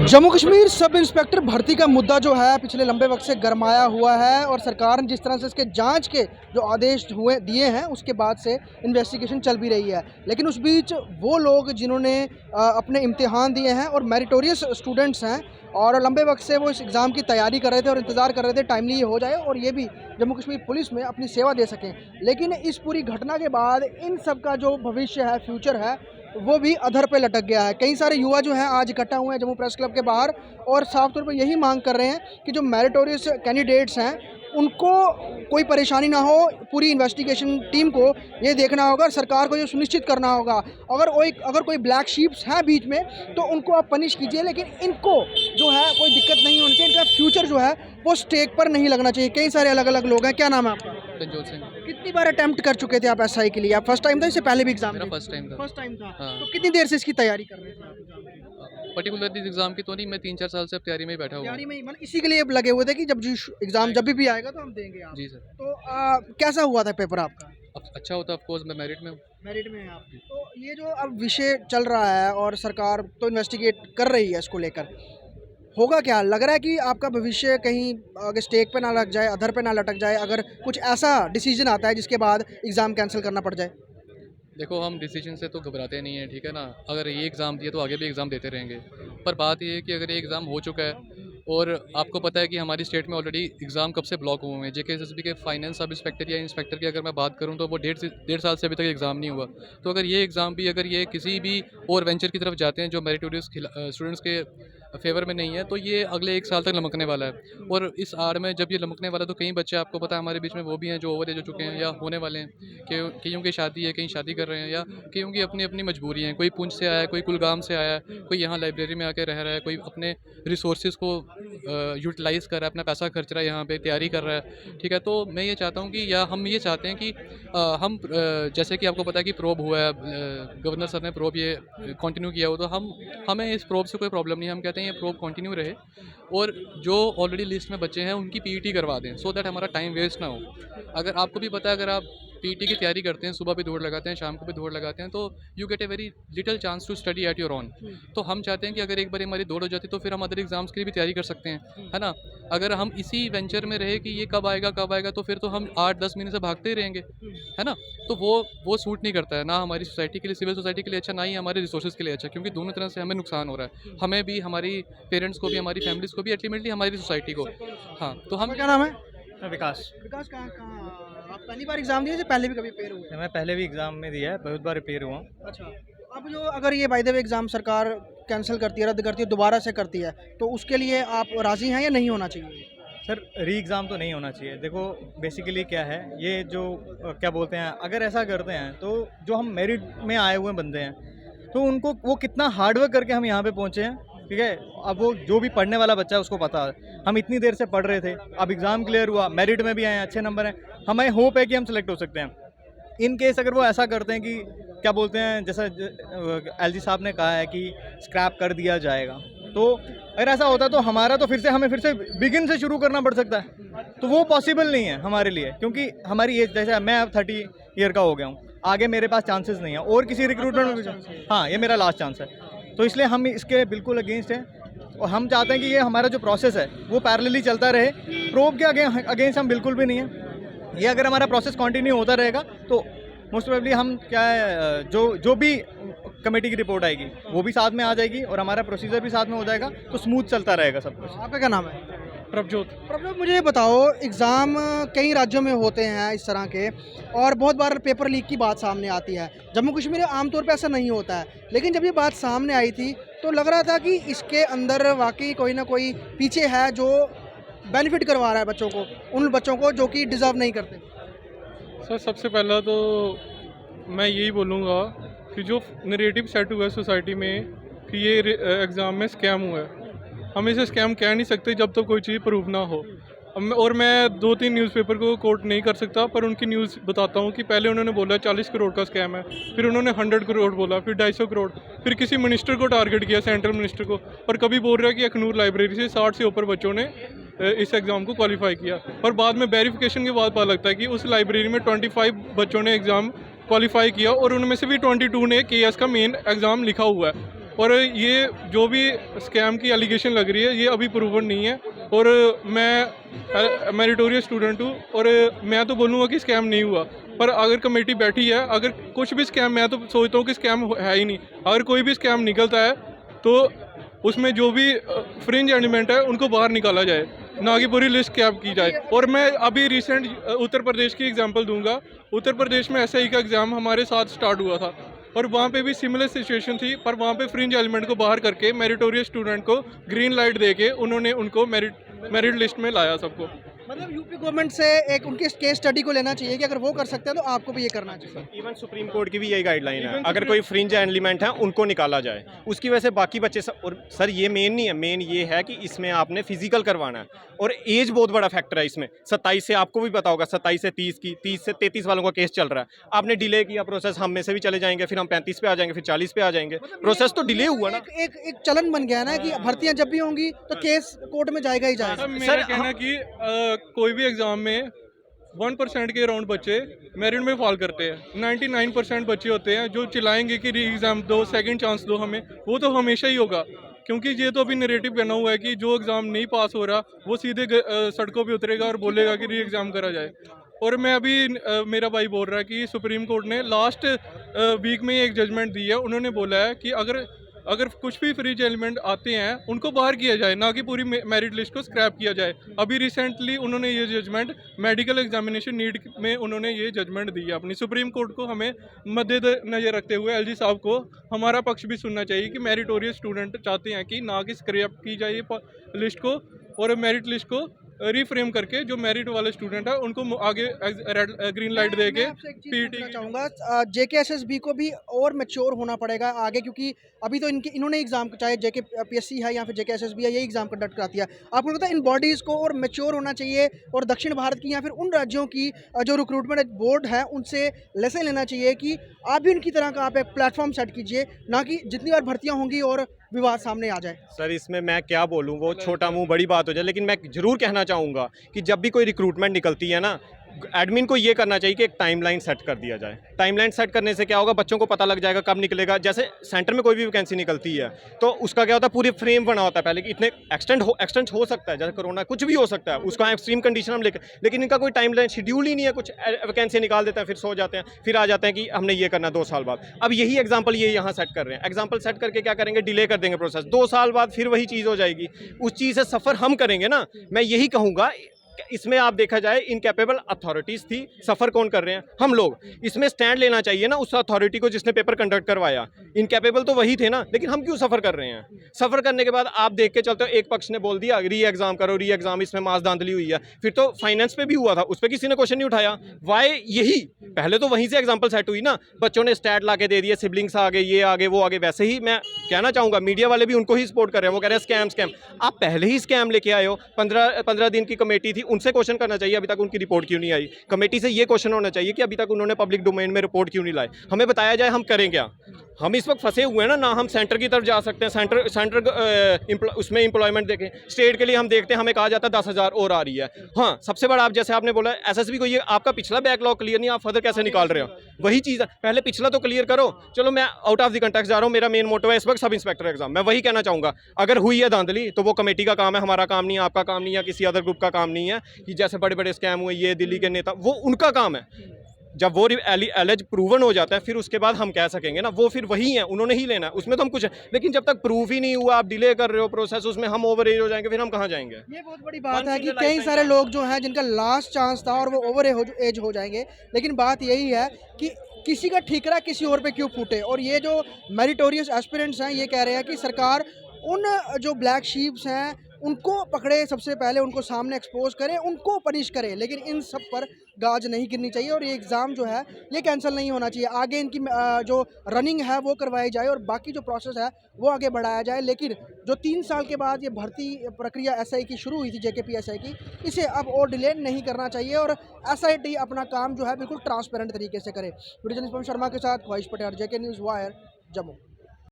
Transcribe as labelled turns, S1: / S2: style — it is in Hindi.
S1: जम्मू कश्मीर सब इंस्पेक्टर भर्ती का मुद्दा जो है पिछले लंबे वक्त से गरमाया हुआ है और सरकार ने जिस तरह से इसके जांच के जो आदेश हुए दिए हैं उसके बाद से इन्वेस्टिगेशन चल भी रही है। लेकिन उस बीच वो लोग जिन्होंने अपने इम्तिहान दिए हैं और मेरिटोरियस स्टूडेंट्स हैं और लंबे वक्त से वो इस एग्ज़ाम की तैयारी कर रहे थे और इंतज़ार कर रहे थे टाइमली ये हो जाए और ये भी जम्मू कश्मीर पुलिस में अपनी सेवा दे सकें। लेकिन इस पूरी घटना के बाद इन सब का जो भविष्य है, फ्यूचर है, वो भी अधर पे लटक गया है। कई सारे युवा जो हैं आज इकट्ठा हुए हैं जम्मू प्रेस क्लब के बाहर और साफ तौर पर यही मांग कर रहे हैं कि जो मेरिटोरियस कैंडिडेट्स हैं उनको कोई परेशानी ना हो। पूरी इन्वेस्टिगेशन टीम को ये देखना होगा, सरकार को ये सुनिश्चित करना होगा अगर कोई ब्लैक शीप्स हैं बीच में तो उनको आप पनिश कीजिए, लेकिन इनको जो है कोई दिक्कत नहीं होनी चाहिए। इनका फ्यूचर जो है वो स्टेक पर नहीं लगना चाहिए। कई सारे अलग अलग लोग हैं। क्या नाम है आपका?
S2: रंजोत सिंह।
S1: कितनी बार अटेम्प्ट कर चुके थे आप एसआई के लिए? आप फर्स्ट टाइम था, इससे पहले भी एग्जाम?
S2: मेरा फर्स्ट टाइम था।
S1: फर्स्ट टाइम था।
S2: हाँ।
S1: तो कितनी देर से इसकी तैयारी कर रहे थे आप एग्जाम की?
S2: पर्टिकुलर इस एग्ज़ाम की तो नहीं, मैं 3-4 साल से अब तैयारी में ही बैठा हुआ
S1: तैयारी
S2: हूँ।
S1: में ही मतलब इसी के लिए लगे हुए थे कि जब एग्जाम जब भी आएगा तो हम देंगे आप।
S2: जी सर।
S1: तो कैसा हुआ था पेपर आपका?
S2: अब अच्छा होता ऑफ कोर्स, मैं मेरिट में हूँ।
S1: मेरिट में हैं आप। तो ये जो अब विषय चल रहा है और सरकार तो इन्वेस्टिगेट कर रही है इसको लेकर, होगा क्या? लग रहा है कि आपका भविष्य कहीं अगर स्टेक पे ना लग जाए, अधर पे ना लटक जाए, अगर कुछ ऐसा डिसीजन आता है जिसके बाद एग्ज़ाम कैंसिल करना पड़ जाए?
S2: देखो, हम डिसीजन से तो घबराते नहीं हैं, ठीक है ना। अगर ये एग्ज़ाम दिए तो आगे भी एग्ज़ाम देते रहेंगे। पर बात ये है कि अगर ये एग्ज़ाम हो चुका है और आपको पता है कि हमारी स्टेट में ऑलरेडी एग्ज़ाम कब से ब्लॉक हुए हैं। जेकेएसएसबी के फाइनेंस सब इंस्पेक्टर या इंस्पेक्टर की अगर मैं बात करूं तो वो डेढ़ साल से अभी तक एग्ज़ाम नहीं हुआ। तो अगर ये एग्ज़ाम भी अगर ये किसी भी और वेंचर की तरफ जाते हैं जो मेरिटोरियस स्टूडेंट्स के फेवर में नहीं है, तो ये अगले 1 साल तक लमकने वाला है। और इस आड़ में जब ये लमकने वाला है तो कई बच्चे, आपको पता है हमारे बीच में वो भी हैं जो ओवर एज हो चुके हैं या होने वाले हैं, कि कईयों की शादी है, कहीं शादी कर रहे हैं, या कईयों की अपनी अपनी मजबूरी हैं। कोई पुंछ से आया है, कोई कुलगाम से आया है, कोई यहाँ लाइब्रेरी में आके रह रहा है, कोई अपने रिसोर्सेज को यूटिलाइज़ कर रहा है, अपना पैसा खर्च रहा है, यहाँ पे तैयारी कर रहा है, ठीक है। तो मैं ये चाहता हूँ कि, या हम ये चाहते हैं कि जैसे कि आपको पता है कि प्रोब हुआ है, गवर्नर सर ने प्रोब ये कंटिन्यू किया हो, तो हमें इस प्रोब से कोई प्रॉब्लम नहीं है। हम कहते हैं ये प्रोब कंटिन्यू रहे और जो ऑलरेडी लिस्ट में बच्चे हैं उनकी पीईटी करवा दें, सो दैट हमारा टाइम वेस्ट ना हो। अगर आपको भी पता है, अगर आप पीईटी की तैयारी करते हैं, सुबह भी दौड़ लगाते हैं, शाम को भी दौड़ लगाते हैं, तो you get a very little chance to study at your own. तो हम चाहते हैं कि अगर एक बार हमारी दौड़ हो जाती तो फिर हम अदर एग्जाम्स की भी तैयारी कर सकते हैं, है ना। अगर हम इसी वेंचर में रहे कि ये कब आएगा तो फिर तो हम 8-10 महीने से भागते ही रहेंगे, है ना। तो वो सूट नहीं करता है, ना हमारी सोसाइटी के लिए, सिविल सोसाइटी के लिए अच्छा, ना ही हमारे रिसोर्सेज के लिए अच्छा, क्योंकि दोनों तरह से हमें नुकसान हो रहा है, हमें भी, हमारी पेरेंट्स को भी, हमारी फैमिलीज़ को भी, अल्टीमेटली हमारी सोसाइटी को। हाँ, तो हम।
S1: आपका क्या नाम है?
S3: विकास।
S1: विकास कहाँ आप पहली बार एग्जाम दिए, पहले भी कभी पेपर हुए?
S3: मैं पहले भी एग्ज़ाम में दिया है, बहुत बार रिपेयर हुआ हूँ।
S1: अच्छा। तो अब जो अगर ये बाय द वे एग्जाम सरकार कैंसिल करती है, रद्द करती है, दोबारा से करती है, तो उसके लिए आप राजी हैं या नहीं होना चाहिए?
S3: सर, री एग्ज़ाम तो नहीं होना चाहिए। देखो, बेसिकली क्या है, ये जो क्या बोलते हैं, अगर ऐसा करते हैं तो जो हम मेरिट में आए हुए बंदे हैं तो उनको वो कितना हार्डवर्क करके हम यहाँ पे पहुँचे हैं, ठीक है। अब वो जो भी पढ़ने वाला बच्चा है उसको पता है, हम इतनी देर से पढ़ रहे थे, अब एग्ज़ाम क्लियर हुआ, मेरिट में भी आए, अच्छे नंबर हैं, हमें होप है कि हम सेलेक्ट हो सकते हैं। इन केस अगर वो ऐसा करते हैं कि क्या बोलते हैं, जैसा एलजी साहब ने कहा है कि स्क्रैप कर दिया जाएगा, तो अगर ऐसा होता तो हमें फिर से बिगिन से शुरू करना पड़ सकता है। तो वो पॉसिबल नहीं है हमारे लिए, क्योंकि हमारी एज, जैसे मैं अब 30 ईयर का हो गया हूँ, आगे मेरे पास चांसेस नहीं है और किसी रिक्रूटमेंट में भी। हाँ, ये मेरा लास्ट चांस है, तो इसलिए हम इसके बिल्कुल अगेंस्ट हैं और हम चाहते हैं कि ये हमारा जो प्रोसेस है वो पैरेलली चलता रहे। प्रोब के अगेंस्ट हम बिल्कुल भी नहीं है। ये अगर हमारा प्रोसेस कंटिन्यू होता रहेगा तो मोस्ट प्रोबेबली हम क्या है, जो भी कमेटी की रिपोर्ट आएगी वो भी साथ में आ जाएगी और हमारा प्रोसीजर भी साथ में हो जाएगा, तो स्मूथ चलता रहेगा सब कुछ।
S1: आपका क्या नाम है?
S3: प्रभजोत।
S1: प्रभु, मुझे ये बताओ, एग्ज़ाम कई राज्यों में होते हैं इस तरह के और बहुत बार पेपर लीक की बात सामने आती है। जम्मू कश्मीर में आमतौर पे ऐसा नहीं होता है, लेकिन जब ये बात सामने आई थी तो लग रहा था कि इसके अंदर वाकई कोई ना कोई पीछे है जो बेनिफिट करवा रहा है बच्चों को, उन बच्चों को जो कि डिज़र्व नहीं करते।
S4: सर, सबसे पहला तो मैं यही बोलूँगा कि जो नरेटिव सेट हुआ है सोसाइटी में कि ये एग्ज़ाम में स्कैम हुआ है, हम इसे स्कैम कह नहीं सकते जब तक कोई चीज़ प्रूव ना हो। और मैं 2-3 न्यूज़पेपर को कोट नहीं कर सकता, पर उनकी न्यूज़ बताता हूँ कि पहले उन्होंने बोला 40 करोड़ का स्कैम है, फिर उन्होंने 100 करोड़ बोला, फिर 250 करोड़, फिर किसी मिनिस्टर को टारगेट किया, सेंट्रल मिनिस्टर को, और कभी बोल रहा है कि अखनूर लाइब्रेरी से 60 से ऊपर बच्चों ने इस एग्ज़ाम को क्वालिफाई किया, और बाद में वेरिफिकेशन के बाद पता लगता है कि उस लाइब्रेरी में 25 बच्चों ने एग्ज़ाम क्वालिफाई किया और उनमें से भी 22 ने केएस का मेन एग्ज़ाम लिखा हुआ है। और ये जो भी स्कैम की एलिगेशन लग रही है ये अभी प्रूवन नहीं है। और मैं मेरिटोरियस स्टूडेंट हूँ और मैं तो बोलूँगा कि स्कैम नहीं हुआ, पर अगर कमेटी बैठी है, अगर कुछ भी स्कैम, मैं तो सोचता हूँ कि स्कैम है ही नहीं, अगर कोई भी स्कैम निकलता है तो उसमें जो भी फ्रिंज एलिमेंट है उनको बाहर निकाला जाए, ना कि पूरी लिस्ट कैप की जाए। और मैं अभी रिसेंट उत्तर प्रदेश की एग्जांपल दूंगा। उत्तर प्रदेश में SI का एग्ज़ाम हमारे साथ स्टार्ट हुआ था और वहाँ पे भी सिमिलर सिचुएशन थी, पर वहाँ पे फ्रिंज एलिमेंट को बाहर करके मेरिटोरियस स्टूडेंट को ग्रीन लाइट देके उन्होंने उनको मेरिट लिस्ट में लाया सबको।
S1: मतलब यूपी गवर्नमेंट से एक उनके केस स्टडी को लेना चाहिए कि अगर वो कर सकते हैं तो आपको भी ये करना चाहिए।
S5: इवन सुप्रीम कोर्ट की भी यही गाइडलाइन है, अगर कोई फ्रिंज एलिमेंट है उनको निकाला जाए, उसकी वजह से बाकी बच्चे और सर ये मेन नहीं है, मेन ये है कि इसमें आपने फिजिकल करवाना है और एज बहुत बड़ा फैक्टर है इसमें। 27 से, आपको भी पता होगा, 27 से 30 की, 30 से 33 वालों का केस चल रहा है। आपने डिले किया प्रोसेस, हम में से भी चले जाएंगे, फिर हम 35 पे आ जाएंगे, फिर 40 पे आ जाएंगे, प्रोसेस तो डिले हुआ ना।
S1: एक चलन बन गया ना कि भर्तियां जब भी होंगी तो केस कोर्ट में जाएगा ही जाएगा।
S4: मेरा कहना कि कोई भी एग्जाम में 1% के अराउंड बच्चे मेरिट में फॉल करते हैं। 99% बच्चे होते हैं जो चिल्लाएंगे कि री एग्ज़ाम दो, सेकंड चांस दो हमें, वो तो हमेशा ही होगा, क्योंकि ये तो अभी नैरेटिव बना हुआ है कि जो एग्ज़ाम नहीं पास हो रहा वो सीधे सड़कों पे उतरेगा और बोलेगा कि री एग्ज़ाम करा जाए। और मैं अभी मेरा भाई बोल रहा है कि सुप्रीम कोर्ट ने लास्ट वीक में एक जजमेंट दी है। उन्होंने बोला है कि अगर कुछ भी फ्रिज एलिमेंट आते हैं उनको बाहर किया जाए, ना कि पूरी मेरिट लिस्ट को स्क्रैप किया जाए। अभी रिसेंटली उन्होंने ये जजमेंट मेडिकल एग्जामिनेशन नीट में उन्होंने ये जजमेंट दी है अपनी। सुप्रीम कोर्ट को हमें मद्देनजर रखते हुए LG साहब को हमारा पक्ष भी सुनना चाहिए कि मेरिटोरियस स्टूडेंट चाहते हैं कि ना कि स्क्रैप की जाए लिस्ट को और मेरिट लिस्ट को रिफ्रेम करके जो मेरिट वाले स्टूडेंट है उनको आगे ग्रीन लाइट देके पीटी
S1: चाहूँगा JKSSB को भी और मैच्योर होना पड़ेगा आगे, क्योंकि अभी तो इन्होंने एग्जाम, चाहे JKPSC है या फिर JKSSB है, यही एग्जाम कंडक्ट कराती है। आपको लगता है इन बॉडीज़ को और मैच्योर होना चाहिए और दक्षिण भारत की या फिर उन राज्यों की जो रिक्रूटमेंट बोर्ड है उनसे लेसन लेना चाहिए कि आप भी उनकी तरह का आप एक प्लेटफॉर्म सेट कीजिए, ना कि जितनी बार भर्तियाँ होंगी और विवाद सामने आ जाए।
S5: सर इसमें मैं क्या बोलूँ, वो छोटा मुंह बड़ी बात हो जाए, लेकिन मैं जरूर कहना चाहूँगा कि जब भी कोई रिक्रूटमेंट निकलती है ना, एडमिन को ये करना चाहिए कि एक टाइमलाइन सेट कर दिया जाए। टाइमलाइन सेट करने से क्या होगा, बच्चों को पता लग जाएगा कब निकलेगा। जैसे सेंटर में कोई भी वैकेंसी निकलती है तो उसका क्या होता है, पूरी फ्रेम बना होता है पहले कि इतने एक्सटेंड हो सकता है, जैसे कोरोना कुछ भी हो सकता है, उसका एक्सट्रीम कंडीशन हम लेकिन इनका कोई टाइमलाइन शेड्यूल ही नहीं है। कुछ वैकेंसी निकाल देते हैं, फिर सो जाते हैं, फिर आ जाते हैं कि हमने ये करना 2 साल बाद। अब यही एग्जाम्पल ये यहाँ सेट कर रहे हैं। एग्जाम्पल सेट करके क्या करेंगे, डिले कर देंगे प्रोसेस, 2 साल बाद फिर वही चीज़ हो जाएगी। उस चीज़ से सफ़र हम करेंगे ना। मैं यही कहूँगा, इसमें आप देखा जाए इनकैपेबल अथॉरिटीज़ थी, सफ़र कौन कर रहे हैं, हम लोग। इसमें स्टैंड लेना चाहिए ना उस अथॉरिटी को जिसने पेपर कंडक्ट करवाया। इनकैपेबल तो वही थे ना, लेकिन हम क्यों सफ़र कर रहे हैं। सफ़र करने के बाद आप देख के चलते हो, एक पक्ष ने बोल दिया री एग्ज़ाम करो, री एग्ज़ाम, इसमें मास धांधली हुई है। फिर तो फाइनेंस पे भी हुआ था, उस पर किसी ने क्वेश्चन नहीं उठाया। वाई, यही पहले तो वहीं से एग्जाम्पल सेट हुई ना, बच्चों ने स्टैट ला के दे दिए, सिबलिंग्स आ गए, ये आ गए, वो आ गए। वैसे ही मैं कहना चाहूँगा, मीडिया वाले भी उनको ही सपोर्ट कर रहे हैं, वो कह रहे हैं स्कैम। आप पहले ही स्कैम लेके आए हो। 15 दिन की कमेटी थी, उनसे क्वेश्चन करना चाहिए अभी तक उनकी रिपोर्ट क्यों नहीं आई। कमेटी से ये क्वेश्चन होना चाहिए कि अभी तक उन्होंने पब्लिक डोमेन में रिपोर्ट क्यों नहीं लाई। हमें बताया जाए हम करें क्या। हम इस वक्त फंसे हुए हैं ना हम सेंटर की तरफ जा सकते हैं, सेंटर उसमें एम्प्लॉयमेंट देखें। स्टेट के लिए हम देखते हैं, हमें कहा जाता है 10,000 और आ रही है। हाँ, सबसे बड़ा, आप जैसे आपने बोला SSB को, ये आपका पिछला बैकलॉग क्लियर नहीं, आप फर्दर कैसे निकाल रहे हो। वही चीज़ है, पहले पिछला तो क्लियर करो। चलो मैं आउट ऑफ द कंटेक्स्ट जा रहा हूँ, मेरा मेन मोटो है इस वक्त सब इंस्पेक्टर एग्जाम। मैं वही कहना चाहूँगा, अगर हुई है धांधली तो वो कमेटी का काम है, हमारा काम नहीं है, आपका काम नहीं है, किसी अदर ग्रुप का काम नहीं है। कि जैसे बड़े बड़े स्कैम हुए, ये दिल्ली के नेता, वो उनका काम है। जब वो एलिज प्रूवन हो जाता है, फिर उसके बाद हम कह सकेंगे ना, वो फिर वही है, उन्होंने ही लेना है, उसमें तो हम कुछ है। लेकिन जब तक प्रूफ ही नहीं हुआ, आप डिले कर रहे हो प्रोसेस, उसमें हम ओवर एज हो जाएंगे, फिर हम कहाँ जाएंगे।
S1: ये बहुत बड़ी बात है कि कई सारे लोग जो हैं जिनका लास्ट चांस था और वो ओवर एज हो जाएंगे। लेकिन बात यही है कि किसी का ठीकरा किसी और पे क्यों फूटे। और ये जो मेरिटोरियस एस्पिरेंट्स हैं, ये कह रहे हैं कि सरकार उन जो ब्लैक शीप्स हैं उनको पकड़े, सबसे पहले उनको सामने एक्सपोज करें, उनको पनिश करें, लेकिन इन सब पर गाज नहीं गिरनी चाहिए और ये एग्ज़ाम जो है ये कैंसिल नहीं होना चाहिए। आगे इनकी जो रनिंग है वो करवाई जाए और बाकी जो प्रोसेस है वो आगे बढ़ाया जाए। लेकिन जो 3 साल के बाद ये भर्ती प्रक्रिया SI की शुरू हुई थी, JKPSI की, इसे अब और डिले नहीं करना चाहिए और SIT अपना काम जो है बिल्कुल ट्रांसपेरेंट तरीके से करे। वीडियो जर्नलिस्ट शर्मा के साथ ख्वाहिश Patel, JK news wire, Jammu.